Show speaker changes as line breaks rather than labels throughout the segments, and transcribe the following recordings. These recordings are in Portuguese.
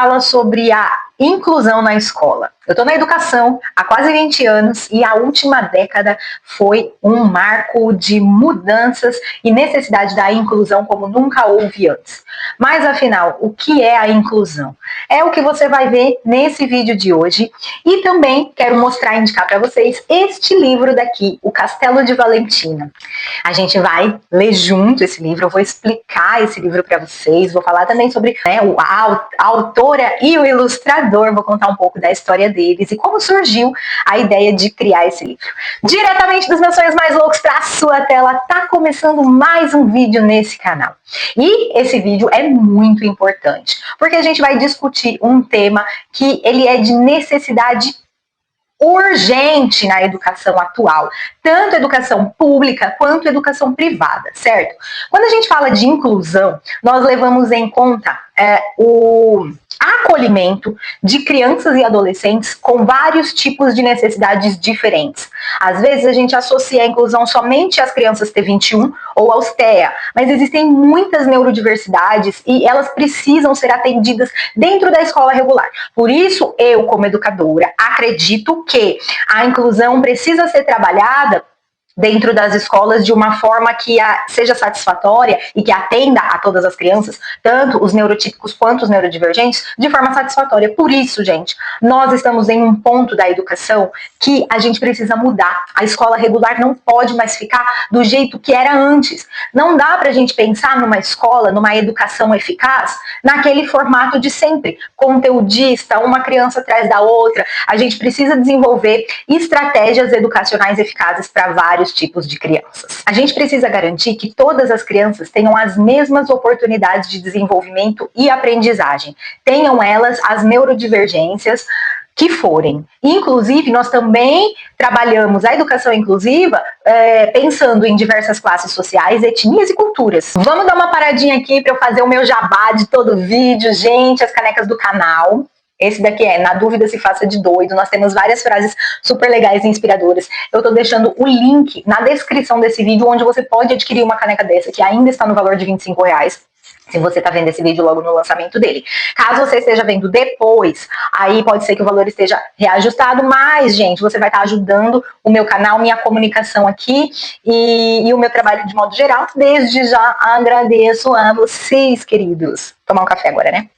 fala sobre a inclusão na escola. Eu estou na educação há quase 20 anos e a última década foi um marco de mudanças e necessidade da inclusão como nunca houve antes. Mas afinal, o que é a inclusão? É o que você vai ver nesse vídeo de hoje e também quero mostrar e indicar para vocês este livro daqui, O Castelo de Valentina. A gente vai ler junto esse livro, eu vou explicar esse livro para vocês, vou falar também sobre a autora e o ilustrador, vou contar um pouco da história deles e como surgiu a ideia de criar esse livro. Diretamente dos meus sonhos mais loucos para a sua tela, tá começando mais um vídeo nesse canal. E esse vídeo é muito importante, porque a gente vai discutir um tema que ele é de necessidade urgente na educação atual, tanto educação pública quanto educação privada, certo? Quando a gente fala de inclusão, nós levamos em conta o acolhimento de crianças e adolescentes com vários tipos de necessidades diferentes. Às vezes a gente associa a inclusão somente às crianças T21 ou aos TEA, mas existem muitas neurodiversidades e elas precisam ser atendidas dentro da escola regular. Por isso, eu, como educadora, acredito que a inclusão precisa ser trabalhada dentro das escolas de uma forma que seja satisfatória e que atenda a todas as crianças, tanto os neurotípicos quanto os neurodivergentes, de forma satisfatória. Por isso, gente, nós estamos em um ponto da educação que a gente precisa mudar. A escola regular não pode mais ficar do jeito que era antes. Não dá pra gente pensar numa escola, numa educação eficaz, naquele formato de sempre, conteudista, uma criança atrás da outra. A gente precisa desenvolver estratégias educacionais eficazes para vários tipos de crianças. A gente precisa garantir que todas as crianças tenham as mesmas oportunidades de desenvolvimento e aprendizagem. Tenham elas as neurodivergências que forem. Inclusive, nós também trabalhamos a educação inclusiva pensando em diversas classes sociais, etnias e culturas. Vamos dar uma paradinha aqui para eu fazer o meu jabá de todo vídeo, gente, as canecas do canal. Esse daqui é Na Dúvida Se Faça de Doido. Nós temos várias frases super legais e inspiradoras. Eu tô deixando o link na descrição desse vídeo, onde você pode adquirir uma caneca dessa, que ainda está no valor de R$25. Se você tá vendo esse vídeo logo no lançamento dele. Caso você esteja vendo depois, aí pode ser que o valor esteja reajustado, mas, gente, você vai estar ajudando o meu canal, minha comunicação aqui e o meu trabalho de modo geral. Desde já agradeço a vocês, queridos. Tomar um café agora, né?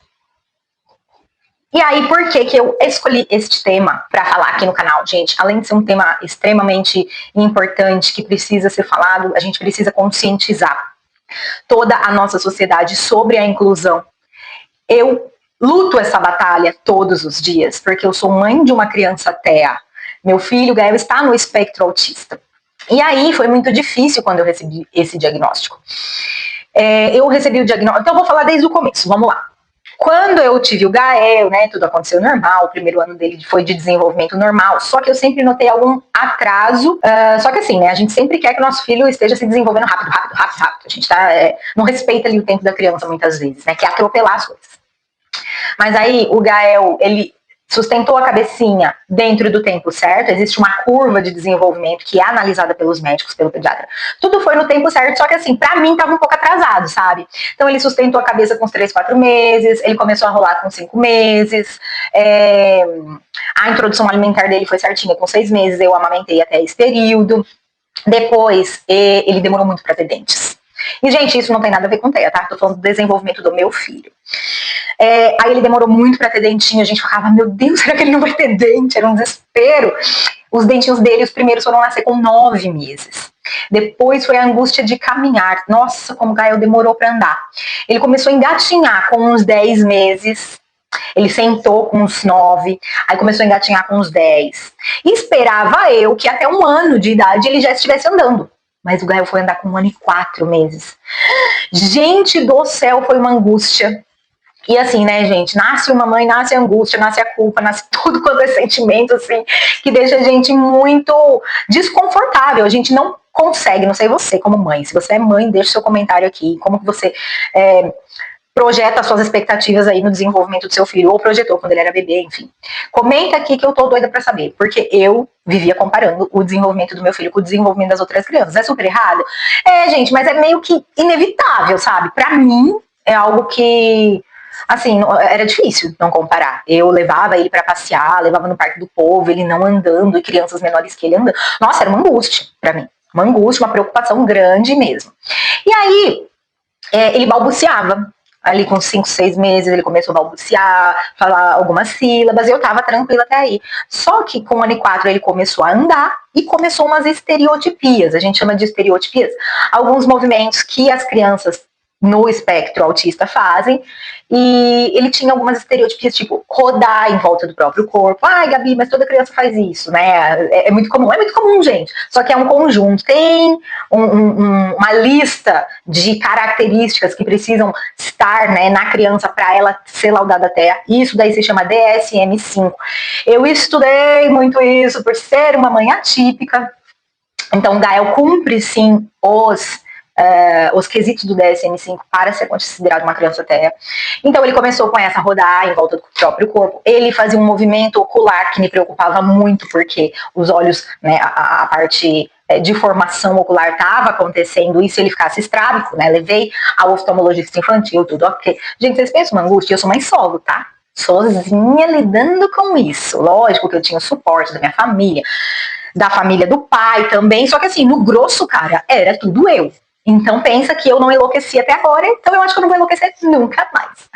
E aí, por que eu escolhi este tema para falar aqui no canal? Gente, além de ser um tema extremamente importante, que precisa ser falado, a gente precisa conscientizar toda a nossa sociedade sobre a inclusão. Eu luto essa batalha todos os dias, porque eu sou mãe de uma criança TEA. Meu filho, Gael, está no espectro autista. E aí, foi muito difícil quando eu recebi esse diagnóstico. Eu recebi o diagnóstico, então eu vou falar desde o começo, vamos lá. Quando eu tive o Gael, né, tudo aconteceu normal, o primeiro ano dele foi de desenvolvimento normal, só que eu sempre notei algum atraso, só que assim, né, a gente sempre quer que o nosso filho esteja se desenvolvendo rápido. A gente não respeita ali o tempo da criança muitas vezes, né, quer atropelar as coisas. Mas aí o Gael, ele sustentou a cabecinha dentro do tempo certo, existe uma curva de desenvolvimento que é analisada pelos médicos, pelo pediatra. Tudo foi no tempo certo, só que assim, pra mim tava um pouco atrasado, sabe? Então ele sustentou a cabeça com uns 3, 4 meses, ele começou a rolar com 5 meses, a introdução alimentar dele foi certinha com 6 meses, eu amamentei até esse período. Depois, ele demorou muito pra ter dentes. E, gente, isso não tem nada a ver com TEA, tá? Tô falando do desenvolvimento do meu filho. Aí ele demorou muito pra ter dentinho, a gente falava, meu Deus, será que ele não vai ter dente? Era um desespero. Os dentinhos dele, os primeiros foram nascer com 9 meses. Depois foi a angústia de caminhar. Nossa, como o Gael demorou pra andar. Ele começou a engatinhar com uns 10 meses. Ele sentou com uns 9, aí começou a engatinhar com uns 10. E esperava eu que até 1 ano de idade ele já estivesse andando. Mas o Gael foi andar com 1 ano e 4 meses. Gente do céu, foi uma angústia. E assim, né, gente, nasce uma mãe, nasce a angústia, nasce a culpa, nasce tudo quanto é sentimento, assim, que deixa a gente muito desconfortável. A gente não consegue, não sei você como mãe, se você é mãe, deixa seu comentário aqui, como que você projeta suas expectativas aí no desenvolvimento do seu filho, ou projetou quando ele era bebê, enfim. Comenta aqui que eu tô doida pra saber, porque eu vivia comparando o desenvolvimento do meu filho com o desenvolvimento das outras crianças. É super errado? Gente, mas é meio que inevitável, sabe? Pra mim, é algo que Assim, era difícil não comparar. Eu levava ele para passear, levava no Parque do Povo, ele não andando, e crianças menores que ele andando. Nossa, era uma angústia para mim. Uma angústia, uma preocupação grande mesmo. E aí, ele balbuciava. Ali com 5, 6 meses ele começou a balbuciar, falar algumas sílabas, e eu tava tranquila até aí. Só que com o ano 4 ele começou a andar e começou umas estereotipias, a gente chama de estereotipias, alguns movimentos que as crianças no espectro autista fazem, e ele tinha algumas estereotipias, tipo rodar em volta do próprio corpo. Ai, Gabi, mas toda criança faz isso, né? É muito comum, gente. Só que é um conjunto. Tem uma lista de características que precisam estar, né, na criança para ela ser laudada até. Isso daí se chama DSM-5. Eu estudei muito isso por ser uma mãe atípica. Então, o Gael cumpre, sim, os quesitos do DSM-5 para ser considerado uma criança TEA. Então ele começou com essa rodar em volta do próprio corpo. Ele fazia um movimento ocular que me preocupava muito, porque os olhos, né, a parte de formação ocular estava acontecendo, e se ele ficasse estrábico, né, levei ao oftalmologista infantil, tudo ok. Gente, vocês pensam uma angústia? Eu sou mãe solo, tá? Sozinha lidando com isso. Lógico que eu tinha o suporte da minha família, da família do pai também, só que assim, no grosso, cara, era tudo eu. Então pensa que eu não enlouqueci até agora, então eu acho que eu não vou enlouquecer nunca mais.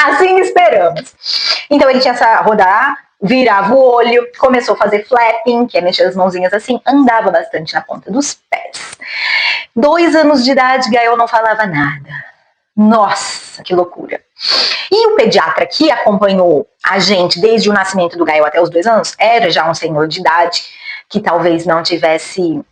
Assim esperamos. Então ele tinha essa rodar, virava o olho, começou a fazer flapping, que é mexer as mãozinhas assim, andava bastante na ponta dos pés. 2 anos de idade, Gael não falava nada. Nossa, que loucura. E o pediatra que acompanhou a gente desde o nascimento do Gael até os 2 anos, era já um senhor de idade, que talvez não tivesse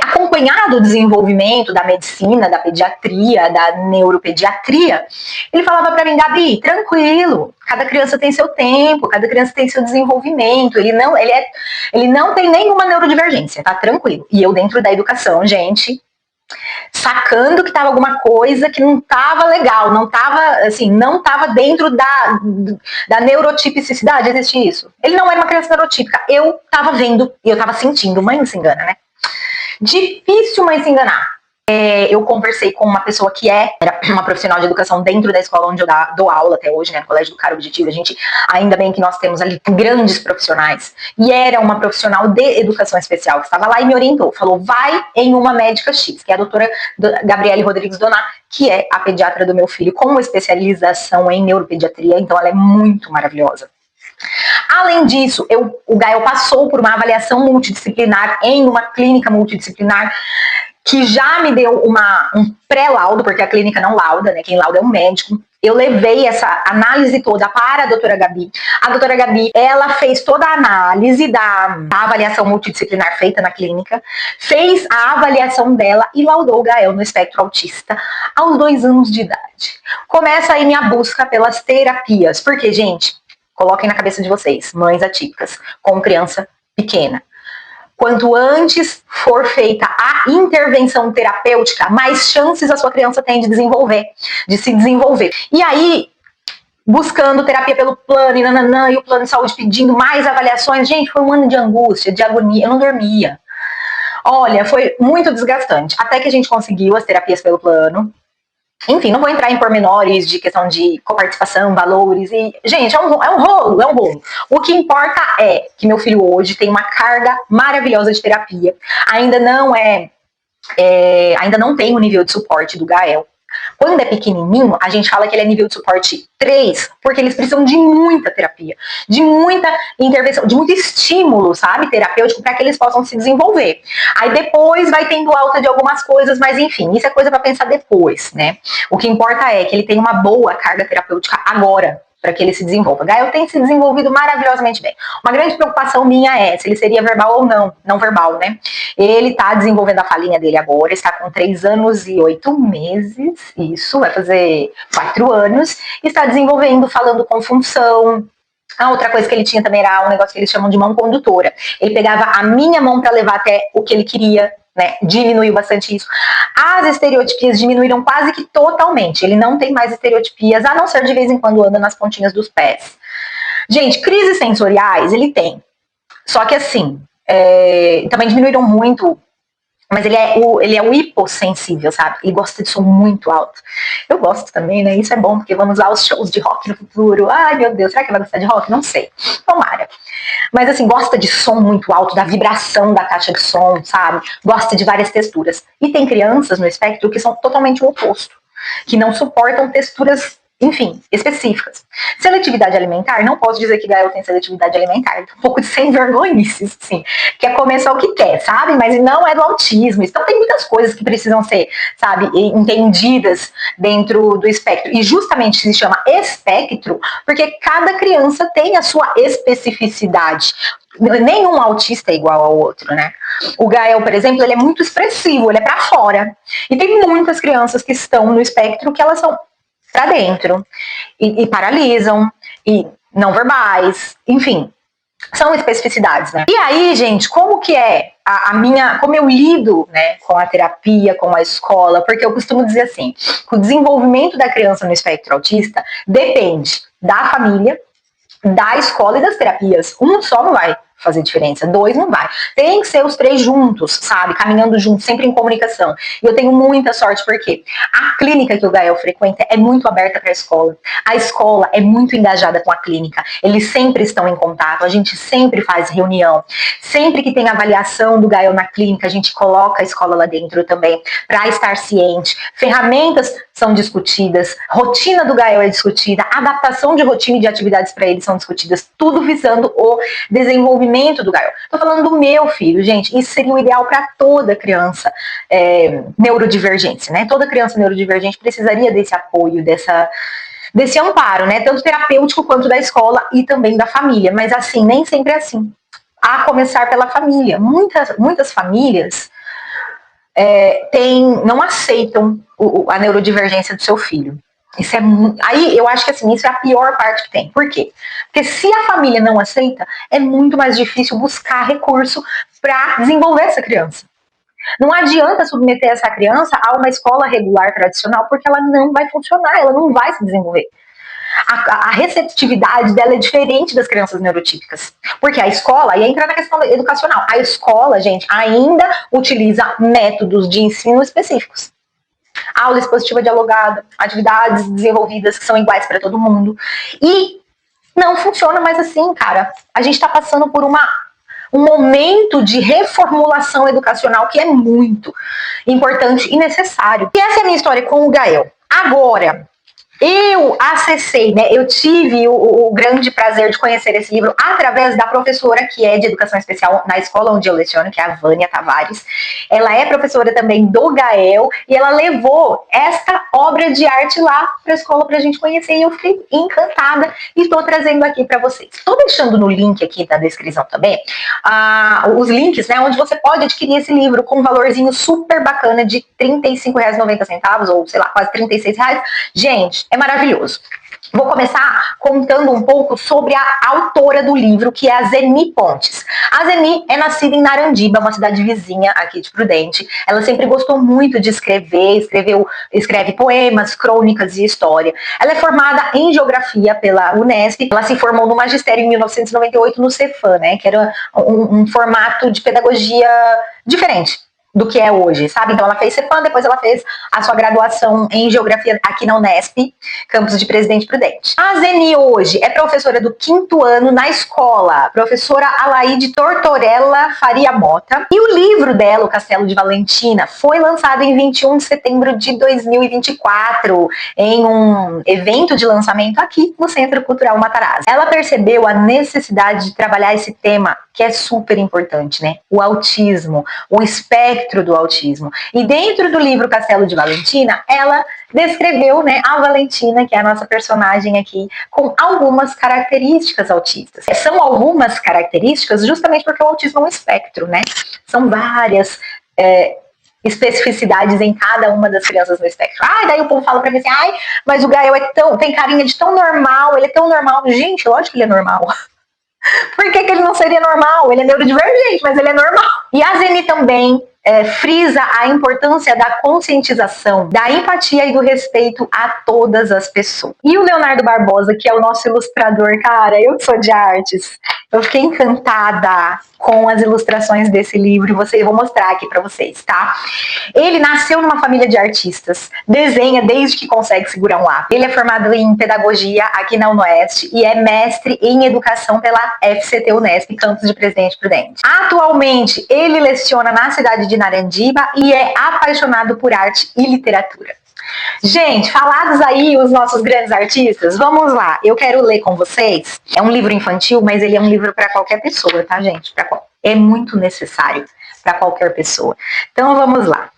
acompanhado o desenvolvimento da medicina, da pediatria, da neuropediatria. Ele falava para mim: Gabi, tranquilo, cada criança tem seu tempo, cada criança tem seu desenvolvimento, ele não tem nenhuma neurodivergência, tá tranquilo. E eu dentro da educação, gente, sacando que tava alguma coisa que não tava legal, não tava dentro da neurotipicidade, existe isso. Ele não era uma criança neurotípica, eu tava vendo e eu tava sentindo. Mãe não se engana, né? Difícil mãe se enganar. Eu conversei com uma pessoa que era uma profissional de educação dentro da escola onde eu dou aula até hoje, né, no Colégio do Cara Objetivo. Ainda bem que nós temos ali grandes profissionais. E era uma profissional de educação especial que estava lá e me orientou. Falou: vai em uma médica X, que é a doutora Gabriele Rodrigues Donar, que é a pediatra do meu filho, com especialização em neuropediatria. Então ela é muito maravilhosa. Além disso, o Gael passou por uma avaliação multidisciplinar em uma clínica multidisciplinar, que já me deu um pré-laudo, porque a clínica não lauda, né? Quem lauda é um médico. Eu levei essa análise toda para a doutora Gabi. A doutora Gabi, ela fez toda a análise da avaliação multidisciplinar feita na clínica, fez a avaliação dela e laudou o Gael no espectro autista aos 2 anos de idade. Começa aí minha busca pelas terapias, porque, gente, coloquem na cabeça de vocês, mães atípicas com criança pequena. Quanto antes for feita a intervenção terapêutica, mais chances a sua criança tem de se desenvolver. E aí, buscando terapia pelo plano, e o plano de saúde pedindo mais avaliações. Gente, foi um ano de angústia, de agonia, eu não dormia. Olha, foi muito desgastante. Até que a gente conseguiu as terapias pelo plano. Enfim, não vou entrar em pormenores de questão de coparticipação, valores e... Gente, é um rolo. O que importa é que meu filho hoje tem uma carga maravilhosa de terapia. Ainda não tem o nível de suporte do Gael. Quando é pequenininho, a gente fala que ele é nível de suporte 3, porque eles precisam de muita terapia, de muita intervenção, de muito estímulo, sabe, terapêutico, para que eles possam se desenvolver. Aí depois vai tendo alta de algumas coisas, mas enfim, isso é coisa para pensar depois, né? O que importa é que ele tem uma boa carga terapêutica agora, para que ele se desenvolva. Gael tem se desenvolvido maravilhosamente bem. Uma grande preocupação minha é se ele seria verbal ou não verbal, né? Ele está desenvolvendo a falinha dele agora, está com 3 anos e 8 meses, isso, vai fazer 4 anos, está desenvolvendo, falando com função. A outra coisa que ele tinha também era um negócio que eles chamam de mão condutora. Ele pegava a minha mão para levar até o que ele queria, né? Diminuiu bastante isso. As estereotipias diminuíram quase que totalmente. Ele não tem mais estereotipias, a não ser de vez em quando anda nas pontinhas dos pés. Gente, crises sensoriais ele tem. Só que assim, também diminuíram muito Mas ele é o hipossensível, sabe? Ele gosta de som muito alto. Eu gosto também, né? Isso é bom, porque vamos lá aos shows de rock no futuro. Ai, meu Deus, será que vai gostar de rock? Não sei. Tomara. Mas assim, gosta de som muito alto, da vibração da caixa de som, sabe? Gosta de várias texturas. E tem crianças no espectro que são totalmente o oposto, que não suportam texturas, enfim, específicas. Seletividade alimentar, não posso dizer que Gael tem seletividade alimentar, um pouco de sem vergonhice, sim. Quer comer só o que quer, sabe? Mas não é do autismo. Então tem muitas coisas que precisam ser, sabe, entendidas dentro do espectro. E justamente se chama espectro, porque cada criança tem a sua especificidade. Nenhum autista é igual ao outro, né? O Gael, por exemplo, ele é muito expressivo, ele é para fora. E tem muitas crianças que estão no espectro que elas são para dentro e paralisam e não verbais, enfim, são especificidades, né? E aí, gente, como que é como eu lido, né, com a terapia, com a escola? Porque eu costumo dizer assim, que o desenvolvimento da criança no espectro autista depende da família, da escola e das terapias. Um só não vai fazer diferença, dois não vai. Tem que ser os três juntos, sabe? Caminhando juntos, sempre em comunicação. E eu tenho muita sorte porque a clínica que o Gael frequenta é muito aberta para a escola. A escola é muito engajada com a clínica. Eles sempre estão em contato, a gente sempre faz reunião. Sempre que tem avaliação do Gael na clínica, a gente coloca a escola lá dentro também, para estar ciente. Ferramentas são discutidas, rotina do Gael é discutida, adaptação de rotina e de atividades para eles são discutidas, tudo visando o desenvolvimento do Gael. Tô falando do meu filho, gente, isso seria o ideal para toda criança neurodivergente, né? Toda criança neurodivergente precisaria desse apoio, desse amparo, né? Tanto terapêutico quanto da escola e também da família, mas assim, nem sempre é assim. A começar pela família. Muitas famílias não aceitam a neurodivergência do seu filho. Isso aí eu acho que assim, isso é a pior parte que tem. Por quê? Porque se a família não aceita, é muito mais difícil buscar recurso para desenvolver essa criança. Não adianta submeter essa criança a uma escola regular tradicional, porque ela não vai funcionar, ela não vai se desenvolver. A receptividade dela é diferente das crianças neurotípicas. Porque a escola, aí entra na questão educacional, a escola, gente, ainda utiliza métodos de ensino específicos. Aula expositiva dialogada, atividades desenvolvidas que são iguais para todo mundo. E não funciona mais assim, cara. A gente está passando por um momento de reformulação educacional que é muito importante e necessário. E essa é a minha história com o Gael. Agora, eu acessei, né? Eu tive o grande prazer de conhecer esse livro através da professora que é de educação especial na escola onde eu leciono, que é a Vânia Tavares. Ela é professora também do Gael e ela levou esta obra de arte lá para a escola para a gente conhecer e eu fiquei encantada e estou trazendo aqui para vocês. Estou deixando no link aqui da descrição também os links, né? Onde você pode adquirir esse livro com um valorzinho super bacana de R$35,90 ou sei lá, quase R$36. Gente, é maravilhoso. Vou começar contando um pouco sobre a autora do livro, que é a Zeni Pontes. A Zeni é nascida em Narandiba, uma cidade vizinha aqui de Prudente. Ela sempre gostou muito de escrever, escreve poemas, crônicas e história. Ela é formada em Geografia pela Unesp. Ela se formou no magistério em 1998 no Cefam, né, que era um formato de pedagogia diferente do que é hoje, sabe? Então ela fez Cefam, depois ela fez a sua graduação em Geografia aqui na Unesp, campus de Presidente Prudente. A Zeni hoje é professora do 5º ano na escola, professora Alaide Tortorella Faria Mota, e o livro dela, O Castelo de Valentina, foi lançado em 21 de setembro de 2024, em um evento de lançamento aqui no Centro Cultural Matarazzo. Ela percebeu a necessidade de trabalhar esse tema, que é super importante, né? O autismo, o espectro do autismo. E dentro do livro Castelo de Valentina, ela descreveu, né, a Valentina, que é a nossa personagem aqui, com algumas características autistas. São algumas características justamente porque o autismo é um espectro, né? São várias especificidades em cada uma das crianças no espectro. Daí o povo fala pra mim assim, mas o Gael tem carinha de tão normal, ele é tão normal. Gente, lógico que ele é normal. Por que ele não seria normal? Ele é neurodivergente, mas ele é normal. E a Zeni também frisa a importância da conscientização, da empatia e do respeito a todas as pessoas. E o Leonardo Barbosa, que é o nosso ilustrador, cara, eu que sou de artes, Eu fiquei encantada com as ilustrações desse livro e vou mostrar aqui para vocês, tá? Ele nasceu numa família de artistas, desenha desde que consegue segurar um lápis. Ele é formado em pedagogia aqui na UnoEst e é mestre em educação pela FCT Unesp, campus de Presidente Prudente. Atualmente, ele leciona na cidade de Narandiba e é apaixonado por arte e literatura. Gente, falados aí os nossos grandes artistas, vamos lá. Eu quero ler com vocês. É um livro infantil, mas ele é um livro para qualquer pessoa, tá, gente? É muito necessário para qualquer pessoa. Então, vamos lá.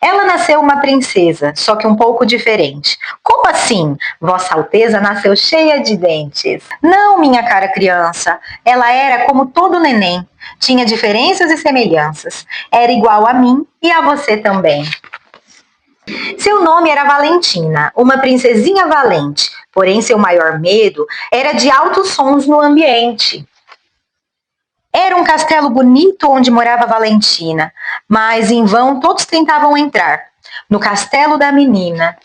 Ela nasceu uma princesa, só que um pouco diferente. Como assim? Vossa Alteza nasceu cheia de dentes. Não, minha cara criança. Ela era como todo neném. Tinha diferenças e semelhanças. Era igual a mim e a você também. Seu nome era Valentina, uma princesinha valente, porém seu maior medo era de altos sons no ambiente. Era um castelo bonito onde morava Valentina, mas em vão todos tentavam entrar. No castelo da menina.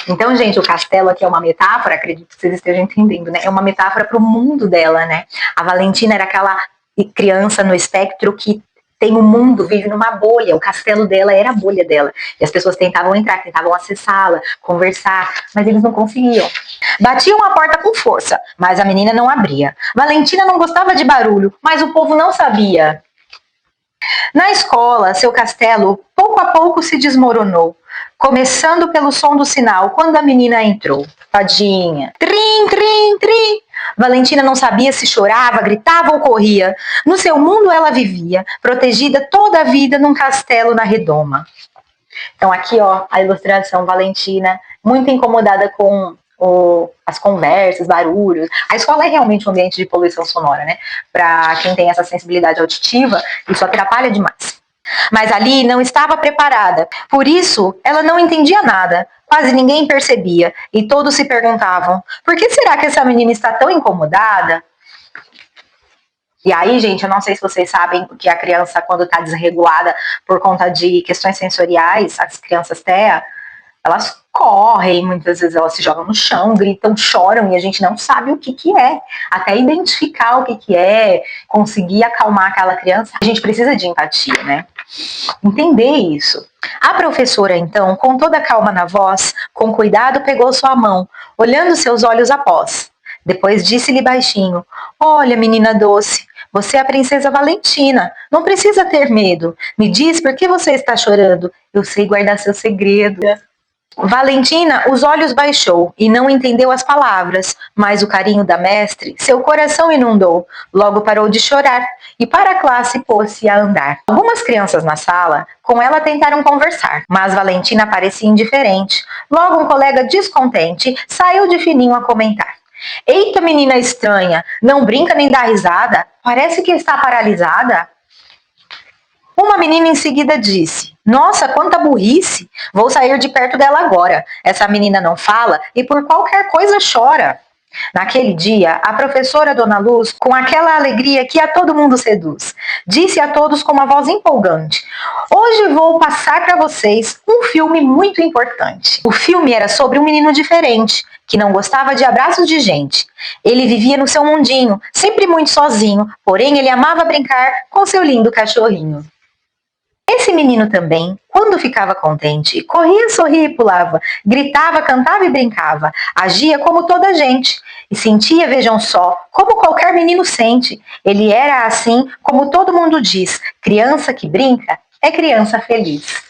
Então, gente, o castelo aqui é uma metáfora, acredito que vocês estejam entendendo, né? É uma metáfora para o mundo dela, né? A Valentina era aquela criança no espectro que tem um mundo, vive numa bolha, o castelo dela era a bolha dela. E as pessoas tentavam entrar, tentavam acessá-la, conversar, mas eles não conseguiam. Batiam a porta com força, mas a menina não abria. Valentina não gostava de barulho, mas o povo não sabia. Na escola, seu castelo pouco a pouco se desmoronou, começando pelo som do sinal quando a menina entrou. Tadinha. Trim, trim, trim. Valentina não sabia se chorava, gritava ou corria. No seu mundo ela vivia, protegida toda a vida num castelo na redoma. Então aqui, ó, a ilustração Valentina, muito incomodada com as conversas, barulhos. A escola é realmente um ambiente de poluição sonora, né? Para quem tem essa sensibilidade auditiva, isso atrapalha demais. Mas ali não estava preparada. Por isso, ela não entendia nada. Quase ninguém percebia. E todos se perguntavam, por que será que essa menina está tão incomodada? E aí, gente, eu não sei se vocês sabem que a criança, quando está desregulada por conta de questões sensoriais, as crianças TEA, elas correm, muitas vezes elas se jogam no chão, gritam, choram e a gente não sabe o que é. Até identificar o que é, conseguir acalmar aquela criança, a gente precisa de empatia, né? Entender isso. A professora, então, com toda a calma na voz, com cuidado pegou sua mão, olhando seus olhos após. Depois disse-lhe baixinho, olha, menina doce, você é a princesa Valentina, não precisa ter medo. Me diz por que você está chorando, eu sei guardar seu segredo. Valentina os olhos baixou e não entendeu as palavras, mas o carinho da mestre seu coração inundou. Logo parou de chorar e para a classe pôs-se a andar. Algumas crianças na sala com ela tentaram conversar, mas Valentina parecia indiferente. Logo um colega descontente saiu de fininho a comentar. Eita, menina estranha, não brinca nem dá risada? Parece que está paralisada. Uma menina em seguida disse, nossa, quanta burrice, vou sair de perto dela agora. Essa menina não fala e por qualquer coisa chora. Naquele dia, a professora Dona Luz, com aquela alegria que a todo mundo seduz, disse a todos com uma voz empolgante, hoje vou passar para vocês um filme muito importante. O filme era sobre um menino diferente, que não gostava de abraços de gente. Ele vivia no seu mundinho, sempre muito sozinho, porém ele amava brincar com seu lindo cachorrinho. Esse menino também, quando ficava contente, corria, sorria e pulava, gritava, cantava e brincava, agia como toda a gente e sentia, vejam só, como qualquer menino sente. Ele era assim, como todo mundo diz, criança que brinca é criança feliz.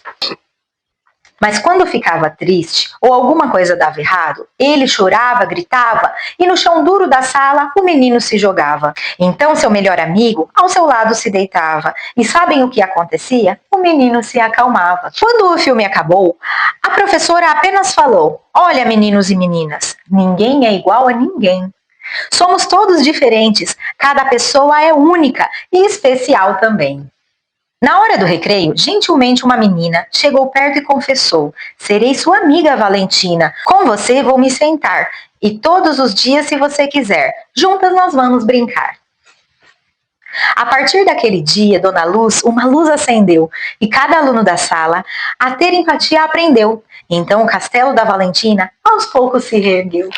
Mas quando ficava triste ou alguma coisa dava errado, ele chorava, gritava e no chão duro da sala o menino se jogava. Então seu melhor amigo ao seu lado se deitava. E sabem o que acontecia? O menino se acalmava. Quando o filme acabou, a professora apenas falou, olha meninos e meninas, ninguém é igual a ninguém. Somos todos diferentes, cada pessoa é única e especial também. Na hora do recreio, gentilmente uma menina chegou perto e confessou, serei sua amiga Valentina, com você vou me sentar, e todos os dias se você quiser, juntas nós vamos brincar. A partir daquele dia, Dona Luz, uma luz acendeu, e cada aluno da sala a ter empatia aprendeu. Então o castelo da Valentina aos poucos se reergueu.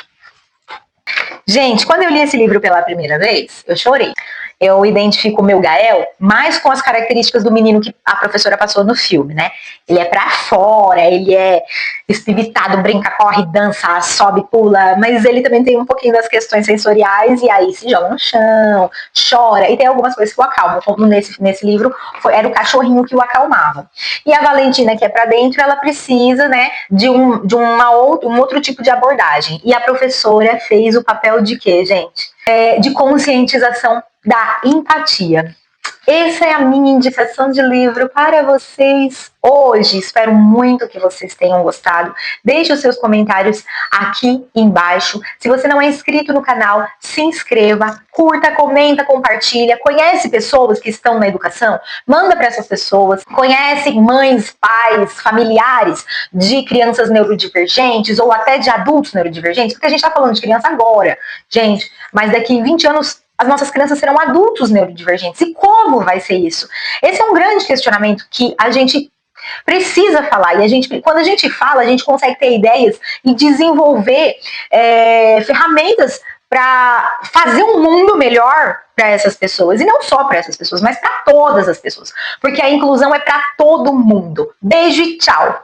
Gente, quando eu li esse livro pela primeira vez, eu chorei. Eu identifico o meu Gael mais com as características do menino que a professora passou no filme, né? Ele é pra fora, ele é espiritado, brinca, corre, dança, sobe, pula, mas ele também tem um pouquinho das questões sensoriais e aí se joga no chão, chora, e tem algumas coisas que o acalmam, como nesse livro era o cachorrinho que o acalmava. E a Valentina, que é pra dentro, ela precisa, né, de um outro tipo de abordagem. E a professora fez o papel de quê, gente? De conscientização da empatia. Essa é a minha indicação de livro para vocês hoje. Espero muito que vocês tenham gostado. Deixe os seus comentários aqui embaixo. Se você não é inscrito no canal, se inscreva, curta, comenta, compartilha. Conhece pessoas que estão na educação? Manda para essas pessoas. Conhece mães, pais, familiares de crianças neurodivergentes ou até de adultos neurodivergentes? Porque a gente está falando de criança agora, gente, mas daqui 20 anos as nossas crianças serão adultos neurodivergentes. E como vai ser isso? Esse é um grande questionamento que a gente precisa falar. E quando a gente fala, a gente consegue ter ideias e desenvolver ferramentas para fazer um mundo melhor para essas pessoas. E não só para essas pessoas, mas para todas as pessoas. Porque a inclusão é para todo mundo. Beijo e tchau!